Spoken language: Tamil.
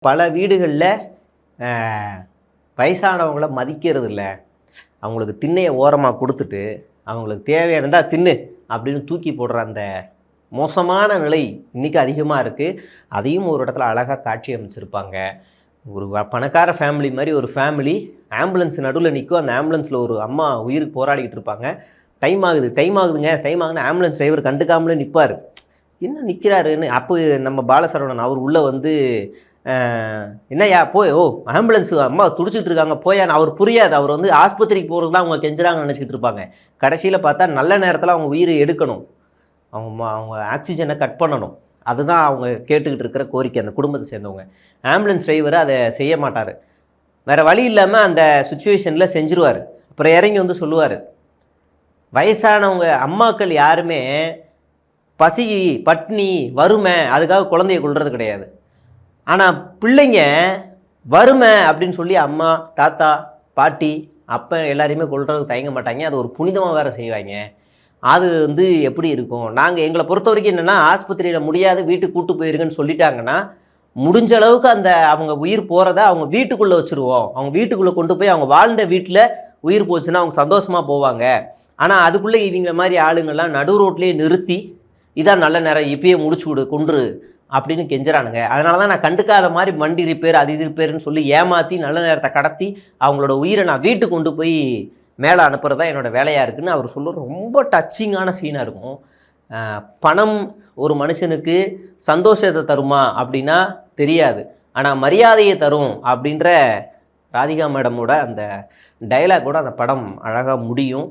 பல வீடுகளில் வயசானவங்கள மதிக்கிறது இல்லை. அவங்களுக்கு திண்ணையை ஓரமாக கொடுத்துட்டு அவங்களுக்கு தேவையானதா தின்னு அப்படின்னு தூக்கி போடுற அந்த மோசமான நிலை இன்றைக்கி அதிகமாக இருக்குது. அதையும் ஒரு இடத்துல அழகாக காட்சி அமைச்சிருப்பாங்க. ஒரு பணக்கார ஃபேமிலி மாதிரி ஒரு ஃபேமிலி ஆம்புலன்ஸ் நடுவில் நிற்கும். அந்த ஆம்புலன்ஸில் ஒரு அம்மா உயிருக்கு போராடிக்கிட்டு இருப்பாங்க. டைம் ஆகுதுன்னு ஆம்புலன்ஸ் டிரைவர் கண்டுக்காமலே நிற்பார். என்ன நிற்கிறாருன்னு அப்போ நம்ம பாலசரவணன் அவர் உள்ளே வந்து என்னையா போய் ஆம்புலன்ஸு அம்மா துடிச்சிட்டு இருக்காங்க போயான்னு அவர் புரியாது. அவர் வந்து ஆஸ்பத்திரிக்கு போகிறது தான் அவங்க கெஞ்சுறாங்கன்னு நினச்சிக்கிட்டு இருப்பாங்க. கடைசியில் பார்த்தா நல்ல நேரத்தில் அவங்க உயிரை எடுக்கணும், அவங்க ஆக்சிஜனை கட் பண்ணணும். அதுதான் அவங்க கேட்டுக்கிட்டு இருக்கிற கோரிக்கை அந்த குடும்பத்தை சேர்ந்தவங்க. ஆம்புலன்ஸ் டிரைவர் அதை செய்ய மாட்டார். வேறு வழி இல்லாமல் அந்த சுச்சுவேஷனில் செஞ்சுருவார். அப்புறம் இறங்கி வந்து சொல்லுவார், வயசானவங்க அம்மாக்கள் யாருமே பசி பட்னி வறுமை அதுக்காக குழந்தைய கொள்வது கிடையாது. ஆனால் பிள்ளைங்க வறுமை அப்படின்னு சொல்லி அம்மா தாத்தா பாட்டி அப்போ எல்லாரையுமே கொள்றதுக்கு தயங்க மாட்டாங்க. அது ஒரு புனிதமாக வேறு செய்வாங்க. அது வந்து எப்படி இருக்கும்? நாங்கள் எங்களை பொறுத்த வரைக்கும் என்னென்னா, ஆஸ்பத்திரியில் முடியாது வீட்டுக்கு கூட்டு போயிருங்கன்னு சொல்லிட்டாங்கன்னா முடிஞ்ச அளவுக்கு அந்த அவங்க உயிர் போகிறத அவங்க வீட்டுக்குள்ளே வச்சுருவோம். அவங்க வீட்டுக்குள்ளே கொண்டு போய் அவங்க வாழ்ந்த வீட்டில் உயிர் போச்சுன்னா அவங்க சந்தோஷமாக போவாங்க. ஆனால் அதுக்குள்ளே இவங்க மாதிரி ஆளுங்கள்லாம் நடு ரோட்லேயே நிறுத்தி இதான் நல்ல நேரம் இப்பயே முடிச்சு விடு கொன்று அப்படின்னு கெஞ்சுறானுங்க. அதனால தான் நான் கண்டுக்காத மாதிரி வண்டி ரிப்பேர் அது இது ரிப்பேர்னு சொல்லி ஏமாற்றி நல்ல நேரத்தை கடத்தி அவங்களோட உயிரை நான் வீட்டுக்கு கொண்டு போய் மேலே அனுப்புறது தான் என்னோடய வேலையாக இருக்குதுன்னு அவர் சொல்ல ரொம்ப டச்சிங்கான சீனாக இருக்கும். பணம் ஒரு மனுஷனுக்கு சந்தோஷத்தை தருமா அப்படின்னா தெரியாது, ஆனால் மரியாதையை தரும் அப்படின்ற ராதிகா மேடமோட அந்த டைலாக் கூட அந்த படம் அழகாக முடியும்.